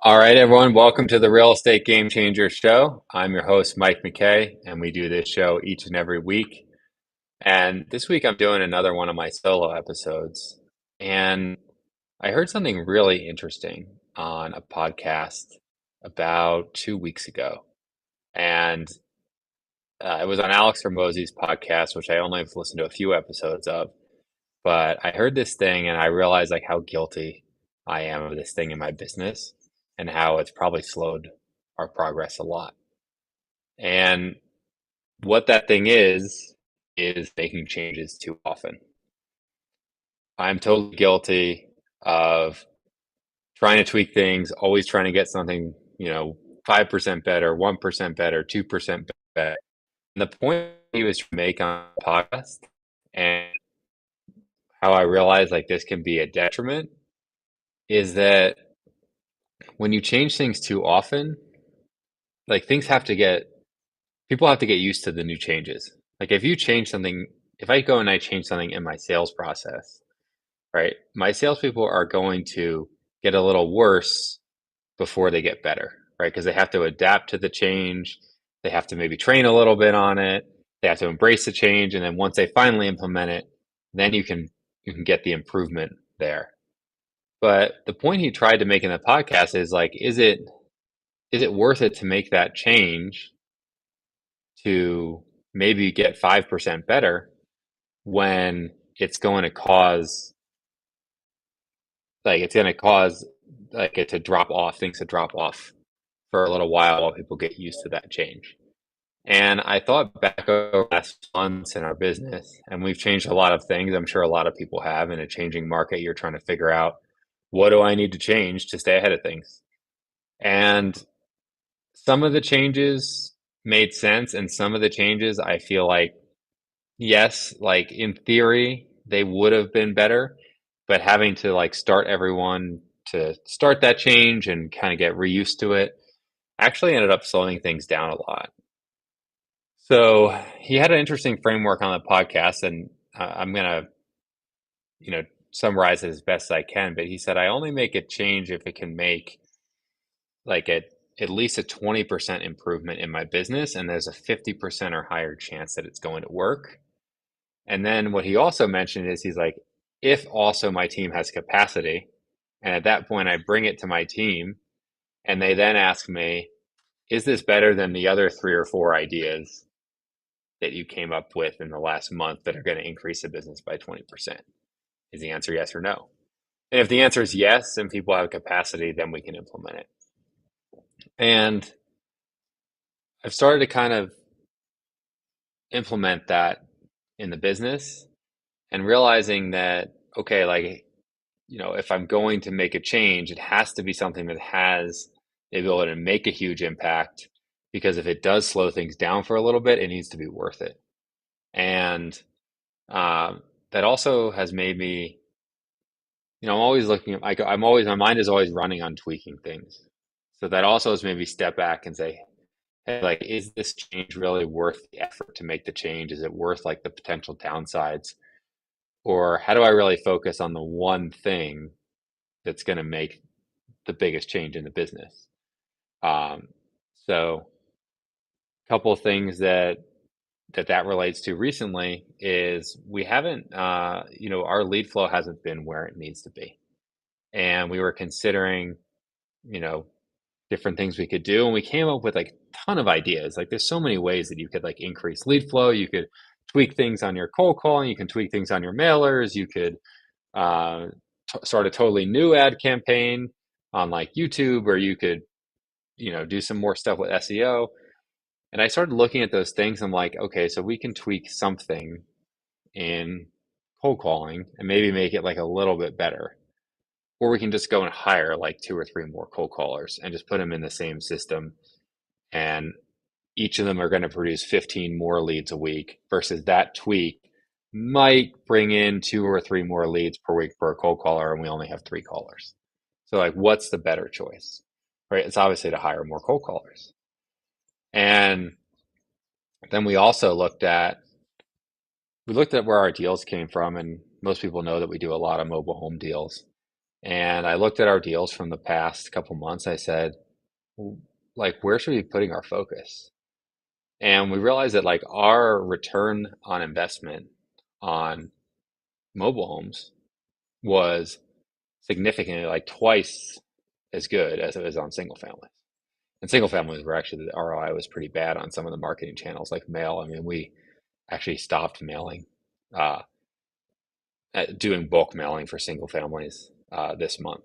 All right, everyone, welcome to the Real Estate Game Changer Show. I'm your host, Mike McKay, and we do this show each and every week. And this week, I'm doing another one of my solo episodes. And I heard something really interesting on a podcast about 2 weeks ago. And it was on Alex Hormozy's podcast, which I only have listened to a few episodes of. But I heard this thing and I realized like how guilty I am of this thing in my business and how it's probably slowed our progress a lot. And what that thing is making changes too often. I'm totally guilty of trying to tweak things, always trying to get something, 5% better, 1% better, 2% better. And the point he was trying to make on the podcast and how I realized like this can be a detriment is that when you change things too often, like things have to get people have to get used to the new changes. Like if you change something, if I go and I change something in my sales process, right? My salespeople are going to get a little worse before they get better, right? Because they have to adapt to the change. They have to maybe train a little bit on it. They have to embrace the change, and then once they finally implement it, then you can get the improvement there. But the point he tried to make in the podcast is like, is it worth it to make that change to maybe get 5% better when it's going to cause it's going to cause like it to drop off, things to drop off for a little while people get used to that change. And I thought back over the last months in our business, and we've changed a lot of things. I'm sure a lot of people have. In a changing market, you're trying to figure out, what do I need to change to stay ahead of things? And some of the changes made sense, and some of the changes I feel like, yes, like in theory, they would have been better, but having to like start everyone to start that change and kind of get reused to it actually ended up slowing things down a lot. So he had an interesting framework on the podcast, and I'm gonna, you know, summarize it as best I can. But he said, I only make a change if it can make like at least a 20% improvement in my business, and there's a 50% or higher chance that it's going to work. And then what he also mentioned is he's like, if also my team has capacity, and at that point I bring it to my team, and they then ask me, is this better than the other three or four ideas that you came up with in the last month that are going to increase the business by 20%? Is the answer yes or no? And if the answer is yes, and people have capacity, then we can implement it. And I've started to kind of implement that in the business and realizing that, okay, like, if I'm going to make a change, it has to be something that has the ability to make a huge impact, because if it does slow things down for a little bit, it needs to be worth it. And that also has made me, I'm always looking at, my mind is always running on tweaking things. So that also has made me step back and say, hey, like, is this change really worth the effort to make the change? Is it worth like the potential downsides? Or how do I really focus on the one thing that's going to make the biggest change in the business? Um, so a couple of things that relates to recently is we haven't, our lead flow hasn't been where it needs to be. And we were considering, you know, different things we could do. And we came up with like a ton of ideas. Like there's so many ways that you could like increase lead flow. You could tweak things on your cold calling. You can tweak things on your mailers. You could uh, start a totally new ad campaign on like YouTube, or you could, do some more stuff with SEO. And I started looking at those things. I'm like, okay, so we can tweak something in cold calling and maybe make it like a little bit better. Or we can just go and hire like two or three more cold callers and just put them in the same system. And each of them are going to produce 15 more leads a week, versus that tweak might bring in two or three more leads per week per cold caller, and we only have three callers. So like, what's the better choice, right? It's obviously to hire more cold callers. And then we looked at where our deals came from, and most people know that we do a lot of mobile home deals. And I looked at our deals from the past couple months. I said, "Well, like, where should we be putting our focus?" And we realized that like our return on investment on mobile homes was significantly like twice as good as it was on single family. And single families were actually the ROI was pretty bad on some of the marketing channels like mail. I mean, we actually stopped mailing, uh, doing bulk mailing for single families this month.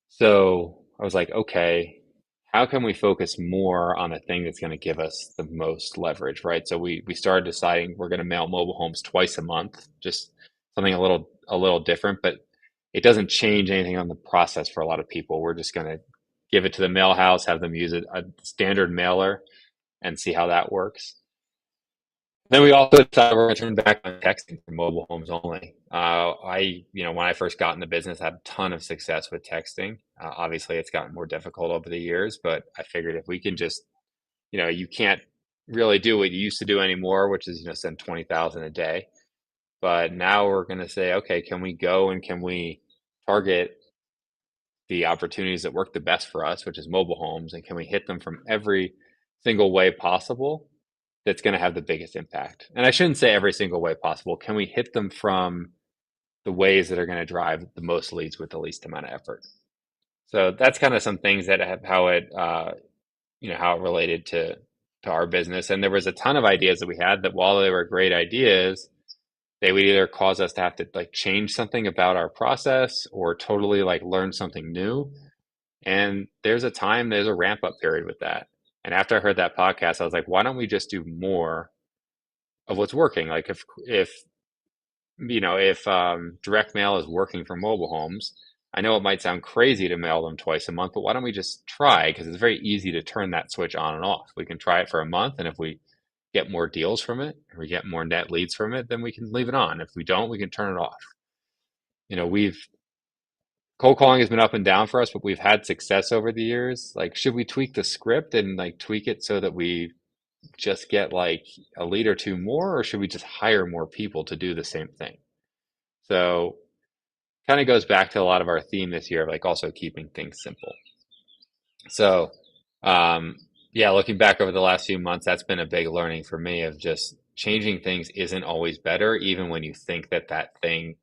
So I was like, okay, how can we focus more on the thing that's going to give us the most leverage, right? So we started deciding we're going to mail mobile homes twice a month, just something a little different, but it doesn't change anything on the process for a lot of people. We're just going to give it to the mail house, have them use a standard mailer, and see how that works. Then we also decided we're going to turn back on texting for mobile homes only. When I first got in the business, I had a ton of success with texting. Obviously, it's gotten more difficult over the years, but I figured if we can just, you can't really do what you used to do anymore, which is, send 20,000 a day. But now we're going to say, okay, can we go and can we target the opportunities that work the best for us, which is mobile homes, and can we hit them from every single way possible that's going to have the biggest impact? And I shouldn't say every single way possible. Can we hit them from the ways that are going to drive the most leads with the least amount of effort? So that's kind of some things that have how it related to our business. And there was a ton of ideas that we had that while they were great ideas, they would either cause us to have to like change something about our process or totally like learn something new. And there's a ramp up period with that. And after I heard that podcast, I was like, why don't we just do more of what's working? Like if direct mail is working for mobile homes, I know it might sound crazy to mail them twice a month, but why don't we just try? Because it's very easy to turn that switch on and off. We can try it for a month, and if we get more deals from it, or we get more net leads from it, then we can leave it on. If we don't, we can turn it off. We've cold calling has been up and down for us, but we've had success over the years. Like, should we tweak the script and like tweak it so that we just get like a lead or two more, or should we just hire more people to do the same thing? So, kind of goes back to a lot of our theme this year of like also keeping things simple. So, um, yeah, looking back over the last few months, that's been a big learning for me of just changing things isn't always better, even when you think that that thing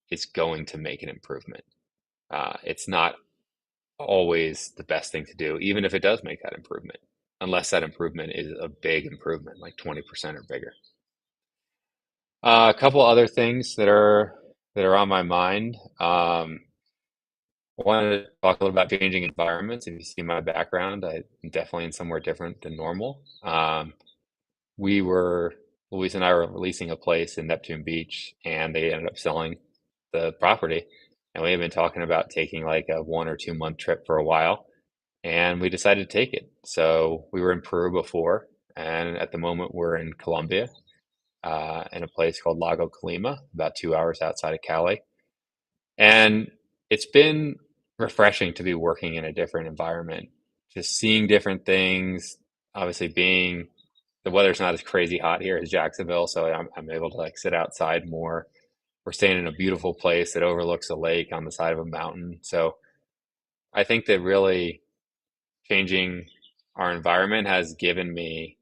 is going to make an improvement. It's not always the best thing to do, even if it does make that improvement, unless that improvement is a big improvement, like 20% or bigger. A couple other things that are on my mind. I wanted to talk a little about changing environments. If you see my background, I'm definitely in somewhere different than normal. We were Luis and I were leasing a place in Neptune Beach, and they ended up selling the property. And we had been talking about taking like a 1 or 2 month trip for a while, and we decided to take it. So we were in Peru before, and at the moment we're in Colombia, in a place called Lago Colima, about 2 hours outside of Cali. And it's been refreshing to be working in a different environment, just seeing different things. Obviously, being the weather's not as crazy hot here as Jacksonville, so I'm able to like sit outside more. We're staying in a beautiful place that overlooks a lake on the side of a mountain. So I think that really changing our environment has given me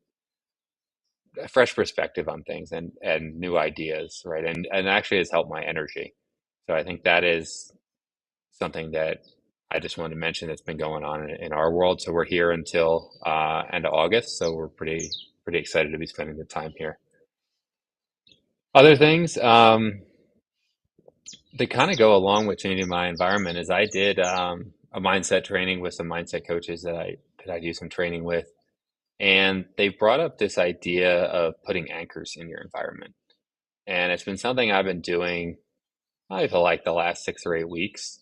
a fresh perspective on things and new ideas, right? And actually has helped my energy. So I think that is something that I just wanted to mention that's been going on in our world. So we're here until end of August. So we're pretty excited to be spending the time here. Other things that kind of go along with changing my environment is I did a mindset training with some mindset coaches that I do some training with, and they brought up this idea of putting anchors in your environment, and it's been something I've been doing I feel like the last 6 or 8 weeks.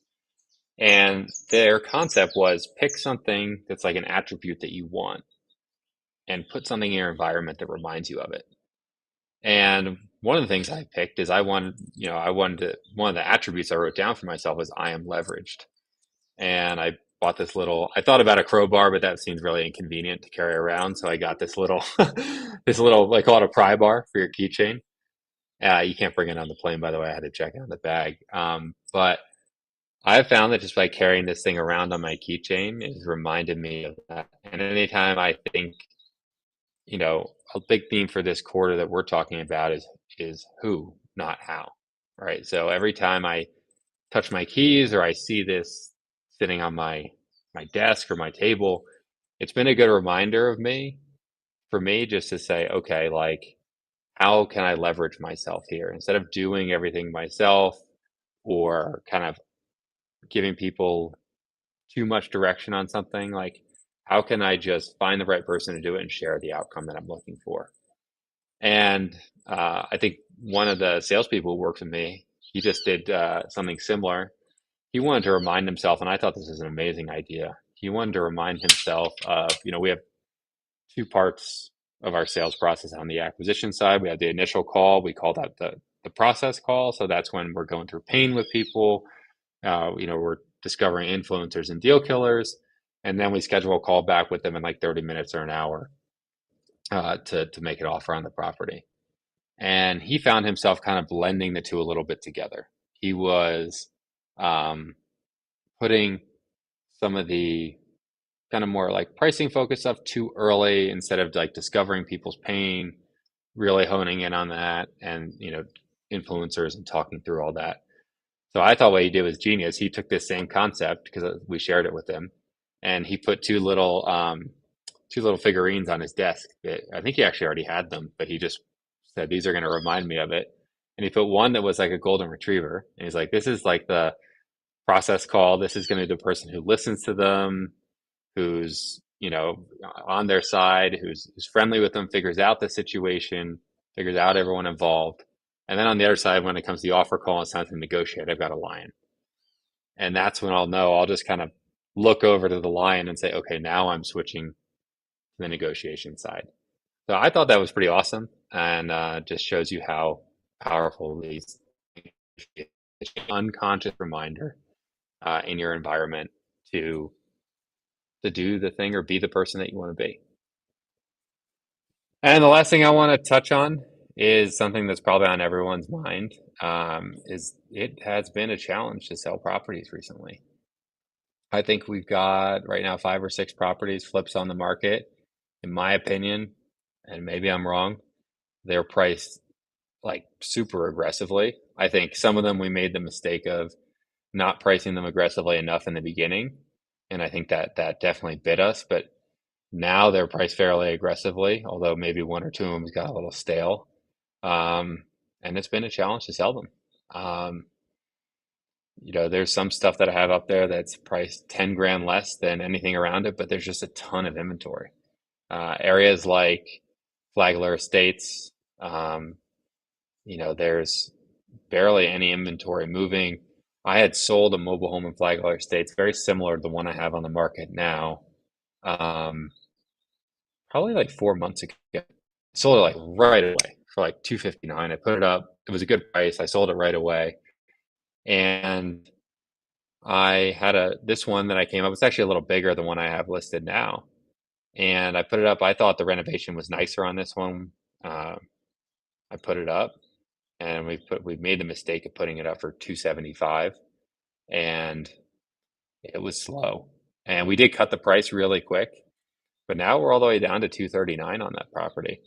And their concept was pick something that's like an attribute that you want and put something in your environment that reminds you of it. And one of the things I picked is one of the attributes I wrote down for myself was I am leveraged. And I bought I thought about a crowbar, but that seems really inconvenient to carry around. So I got this little, they call it a pry bar for your keychain. You can't bring it on the plane, by the way. I had to check it on the bag. But I've found that just by carrying this thing around on my keychain, it has reminded me of that. And anytime I think, a big theme for this quarter that we're talking about is who, not how. Right. So every time I touch my keys or I see this sitting on my desk or my table, it's been a good reminder of me for me just to say, okay, like how can I leverage myself here instead of doing everything myself or kind of giving people too much direction on something, like how can I just find the right person to do it and share the outcome that I'm looking for? And I think one of the salespeople who works with me, he just did something similar. He wanted to remind himself, and I thought this was an amazing idea. He wanted to remind himself of, we have two parts of our sales process. On the acquisition side, we have the initial call. We call that the process call. So that's when we're going through pain with people. We're discovering influencers and deal killers. And then we schedule a call back with them in like 30 minutes or an hour to make an offer on the property. And he found himself kind of blending the two a little bit together. He was um, putting some of the kind of more like pricing focused stuff too early instead of like discovering people's pain, really honing in on that and, influencers and talking through all that. So I thought what he did was genius. He took this same concept because we shared it with him, and he put two little figurines on his desk. I think he actually already had them, but he just said these are going to remind me of it. And he put one that was like a golden retriever, and he's like, "This is like the process call. This is going to be the person who listens to them, who's on their side, who's friendly with them, figures out the situation, figures out everyone involved." And then on the other side, when it comes to the offer call and it's time to negotiate, I've got a lion. And that's when I'll know. I'll just kind of look over to the lion and say, okay, now I'm switching to the negotiation side. So I thought that was pretty awesome, and just shows you how powerful these unconscious reminder in your environment to do the thing or be the person that you want to be. And the last thing I want to touch on is something that's probably on everyone's mind. Is it has been a challenge to sell properties recently. I think we've got right now 5 or 6 properties flips on the market. In my opinion, and maybe I'm wrong, they're priced like super aggressively. I think some of them we made the mistake of not pricing them aggressively enough in the beginning, and I think that definitely bit us. But now they're priced fairly aggressively, although maybe one or two of them got a little stale. And it's been a challenge to sell them. Um, there's some stuff that I have up there that's priced 10 grand less than anything around it, but there's just a ton of inventory. Areas like Flagler Estates, there's barely any inventory moving. I had sold a mobile home in Flagler Estates, very similar to the one I have on the market now, um, probably like 4 months ago. I sold it like right away for like 259. I put it up. It was a good price. I sold it right away. And I had this one that I came up. It's actually a little bigger than one I have listed now. And I put it up. I thought the renovation was nicer on this one. Uh, I put it up, and we made the mistake of putting it up for 275, and it was slow. And we did cut the price really quick, but now we're all the way down to 239 on that property.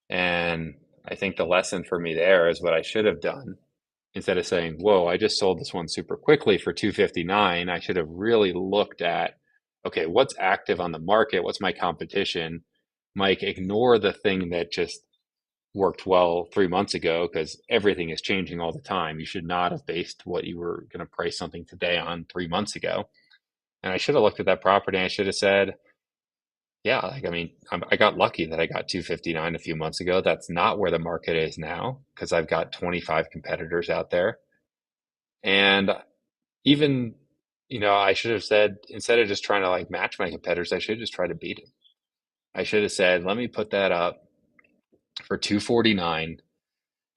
And I think the lesson for me there is what I should have done. Instead of saying, whoa, I just sold this one super quickly for 259, I should have really looked at, okay, what's active on the market? What's my competition? Mike, ignore the thing that just worked well 3 months ago because everything is changing all the time. You should not have based what you were going to price something today on 3 months ago. And I should have looked at that property and I should have said, yeah, like, I mean, I got lucky that I got 259 a few months ago. That's not where the market is now because I've got 25 competitors out there. And even, I should have said, instead of just trying to like match my competitors, I should just try to beat them. I should have said, let me put that up for 249.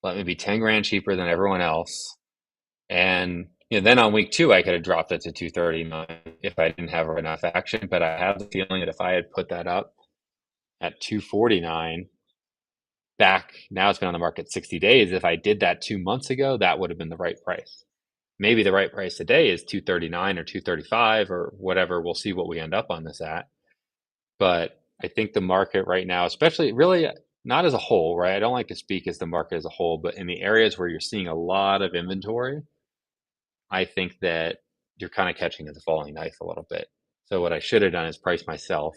Let me be 10 grand cheaper than everyone else. And then on week 2, I could have dropped it to 239 if I didn't have enough action. But I have the feeling that if I had put that up at 249 back, now it's been on the market 60 days. If I did that 2 months ago, that would have been the right price. maybe the right price today is 239 or 235 or whatever. We'll see what we end up on this at. But I think the market right now, especially really not as a whole, right? I don't like to speak as the market as a whole, but in the areas where you're seeing a lot of inventory, I think that you're kind of catching a falling knife a little bit. So what I should have done is price myself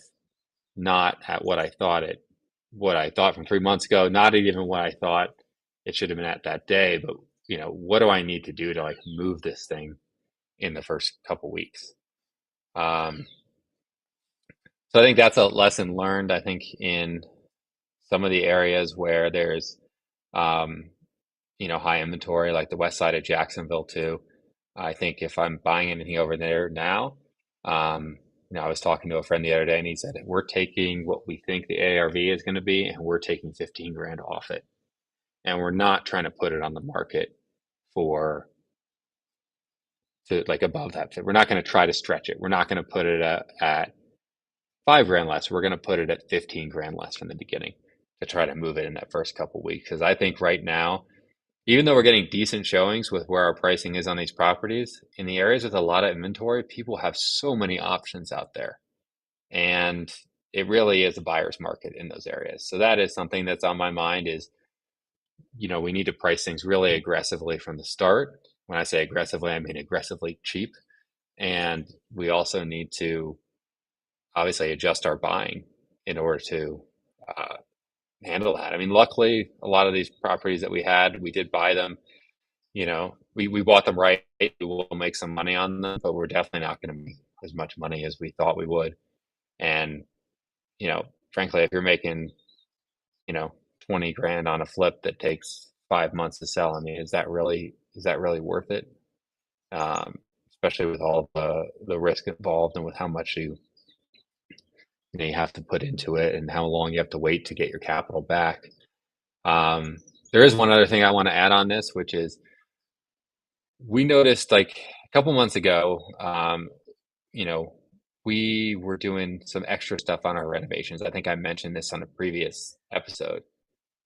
not at what I thought from 3 months ago, not even what I thought it should have been at that day, but what do I need to do to like move this thing in the first couple weeks? Um, so I think that's a lesson learned. I think in some of the areas where there's um, high inventory, like the west side of Jacksonville too. I think if I'm buying anything over there now, um, I was talking to a friend the other day and he said, we're taking what we think the ARV is going to be and we're taking 15 grand off it. And we're not trying to put it on the market for to like above that. We're not going to try to stretch it. We're not going to put it at 5 grand less. We're going to put it at 15 grand less from the beginning to try to move it in that first couple weeks. Because I think right now, even though we're getting decent showings with where our pricing is on these properties, in the areas with a lot of inventory, people have so many options out there. And it really is a buyer's market in those areas. So that is something that's on my mind is, we need to price things really aggressively from the start. When I say aggressively, I mean aggressively cheap. And we also need to obviously adjust our buying in order to uh, handle that. I mean, luckily, a lot of these properties that we did buy them. We bought them right. We will make some money on them, but we're definitely not going to make as much money as we thought we would. And, frankly, if you're making, you know, 20 grand on a flip that takes 5 months to sell, I mean, is that really worth it? Um, Especially with all the risk involved and with how much you have to put into it and how long you have to wait to get your capital back. Um, there is one other thing I want to add on this, which is we noticed like a couple months ago, you know, we were doing some extra stuff on our renovations. I think I mentioned this on a previous episode.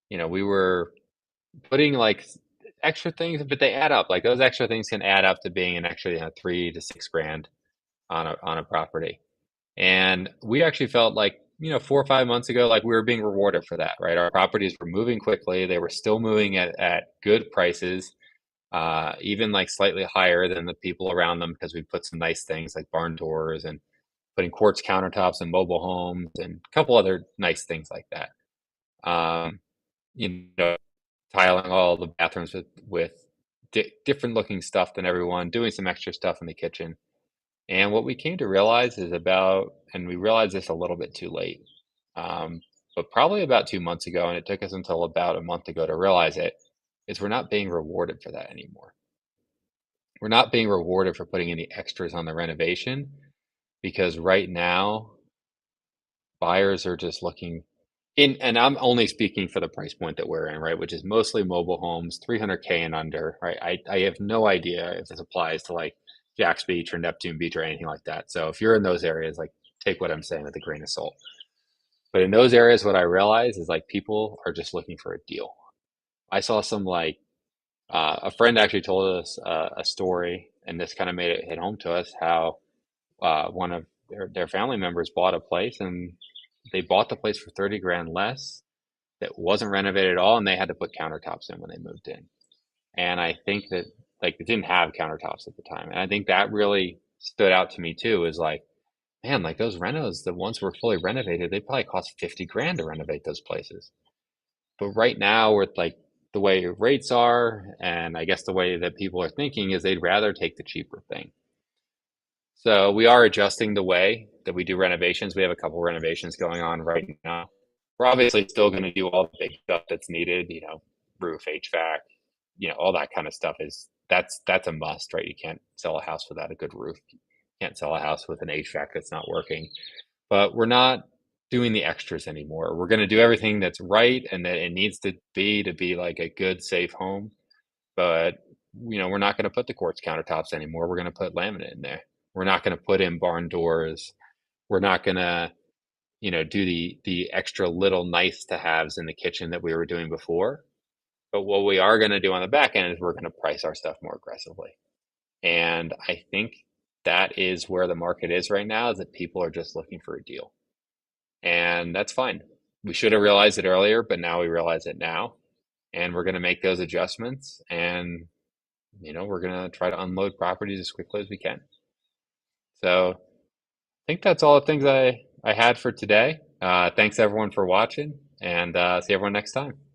We were putting like extra things, but they add up. Like those extra things can add up to being an extra 3 to 6 grand on a property. And we actually felt like 4 or 5 months ago, like we were being rewarded for that, right? Our properties were moving quickly. They were still moving at good prices, even like slightly higher than the people around them because we put some nice things like barn doors and putting quartz countertops in mobile homes and a couple other nice things like that. Um, you know, tiling all the bathrooms with different looking stuff than everyone, doing some extra stuff in the kitchen. And what we came to realize and we realized this a little bit too late, but probably about 2 months ago, and it took us until about a month ago to realize it, is we're not being rewarded for that anymore. We're not being rewarded for putting any extras on the renovation because right now buyers are just looking in, and I'm only speaking for the price point that we're in, right, which is mostly mobile homes, 300K and under, right? I have no idea if this applies to like Jack's Beach or Neptune Beach or anything like that. So if you're in those areas, like take what I'm saying with a grain of salt. But in those areas, what I realize is like people are just looking for a deal. I saw some like a friend actually told us a story, and this kind of made it hit home to us how one of their family members bought a place and they bought the place for 30 grand less that wasn't renovated at all, and they had to put countertops in when they moved in. And I think that like it didn't have countertops at the time, and I think that really stood out to me too. Is like, man, like those renos, the ones were fully renovated, they probably cost 50 grand to renovate those places. But right now, with like the way rates are, and I guess the way that people are thinking is they'd rather take the cheaper thing. So we are adjusting the way that we do renovations. We have a couple renovations going on right now. We're obviously still going to do all the big stuff that's needed, roof, HVAC, all that kind of stuff that's a must, right? You can't sell a house without a good roof. You can't sell a house with an HVAC that's not working. But we're not doing the extras anymore. We're going to do everything that's right and that it needs to be like a good, safe home. But we're not going to put the quartz countertops anymore. We're going to put laminate in there. We're not going to put in barn doors. We're not going to, do the extra little nice to haves in the kitchen that we were doing before. But what we are going to do on the back end is we're going to price our stuff more aggressively. And I think that is where the market is right now, is that people are just looking for a deal. And that's fine. We should have realized it earlier, but now we realize it now. And we're going to make those adjustments. And, we're going to try to unload properties as quickly as we can. So I think that's all the things I had for today. Thanks everyone for watching, and see everyone next time.